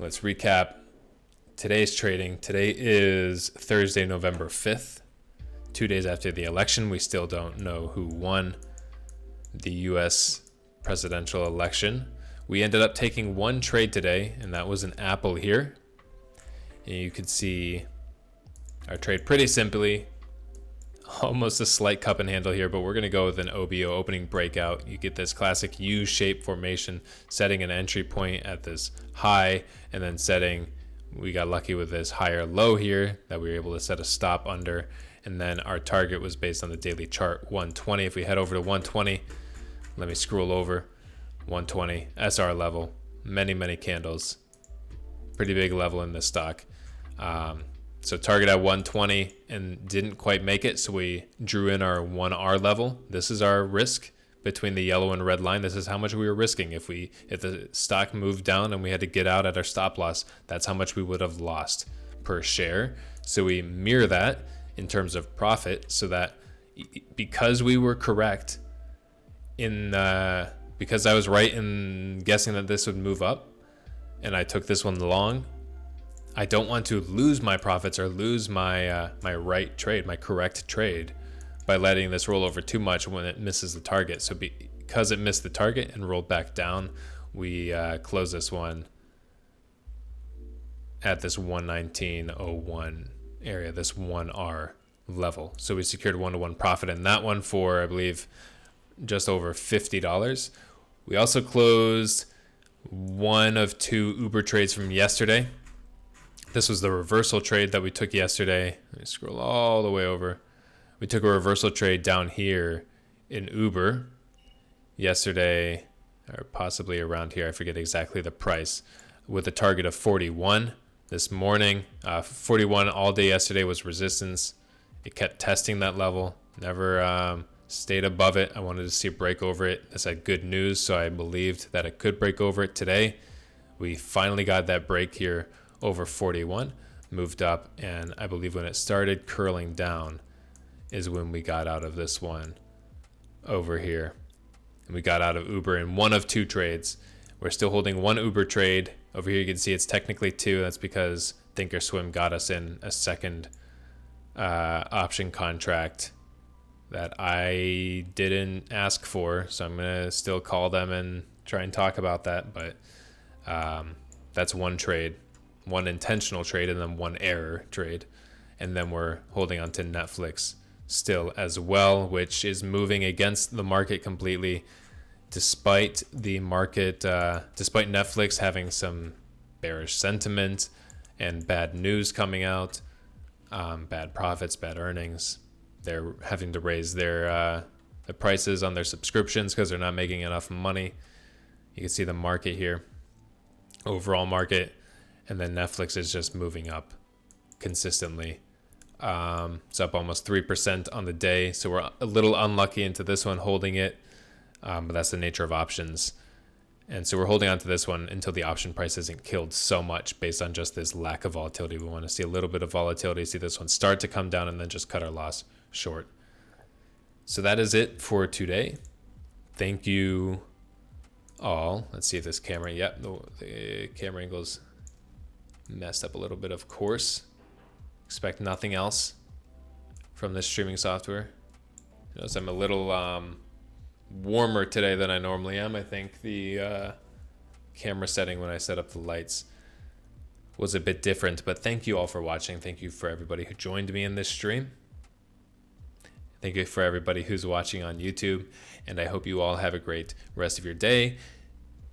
Let's recap today's trading. Today is Thursday, November 5th, 2 days after the election. We still don't know who won the U.S. presidential election. We ended up taking one trade today, and that was an Apple here. And you could see our trade pretty simply, almost a slight cup and handle here, but we're going to go with an OBO, opening breakout. You get this classic U-shaped formation, setting an entry point at this high, and then we got lucky with this higher low here that we were able to set a stop under. And then our target was based on the daily chart, 120. If we head over to 120, let me scroll over, 120, SR level, many candles, pretty big level in this stock. So target at 120 and didn't quite make it, so we drew in our 1R level. This is our risk between the yellow and red line. This is how much we were risking. If the stock moved down and we had to get out at our stop loss, that's how much we would have lost per share. So we mirror that in terms of profit, so that because we were correct because I was right in guessing that this would move up and I took this one long, I don't want to lose my profits or lose my right trade, my correct trade, by letting this roll over too much when it misses the target. So because it missed the target and rolled back down, we closed this one at this 119.01 area, this 1R level. So we secured 1-to-1 profit in that one for, I believe, just over $50. We also closed one of two Uber trades from yesterday. This was the reversal trade that we took yesterday. Let me scroll all the way over. We took a reversal trade down here in Uber yesterday, or possibly around here. I forget exactly the price, with a target of 41 this morning. 41 all day yesterday was resistance. It kept testing that level, never stayed above it. I wanted to see a break over it. This had good news, so I believed that it could break over it today. We finally got that break here over 41, moved up, and I believe when it started curling down is when we got out of this one over here. And we got out of Uber in one of two trades. We're still holding one Uber trade. Over here you can see it's technically two. That's because Thinkorswim got us in a second option contract that I didn't ask for, so I'm gonna still call them and try and talk about that. But that's one trade, one intentional trade, and then one error trade. And then we're holding on to Netflix still as well, which is moving against the market completely, despite the market, despite Netflix having some bearish sentiment and bad news coming out, bad profits, bad earnings. They're having to raise their the prices on their subscriptions because they're not making enough money. You can see the market here, overall market. And then Netflix is just moving up consistently. It's up almost 3% on the day. So we're a little unlucky into this one, holding it. But that's the nature of options. And so we're holding on to this one until the option price isn't killed so much based on just this lack of volatility. We want to see a little bit of volatility, see this one start to come down, and then just cut our loss short. So that is it for today. Thank you all. Let's see if this camera, the camera angle's messed up a little bit, of course. Expect nothing else from this streaming software. Notice I'm a little warmer today than I normally am. I think the camera setting when I set up the lights was a bit different, but thank you all for watching. Thank you for everybody who joined me in this stream. Thank you for everybody who's watching on YouTube, and I hope you all have a great rest of your day.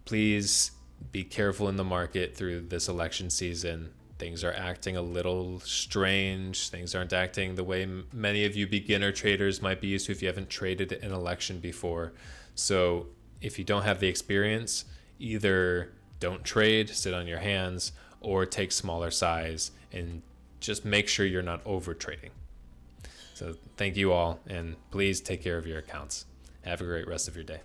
Please be careful in the market through this election season. Things are acting a little strange. Things aren't acting the way many of you beginner traders might be used to if you haven't traded an election before. So if you don't have the experience, either don't trade, sit on your hands, or take smaller size and just make sure you're not over trading. So thank you all, and please take care of your accounts. Have a great rest of your day.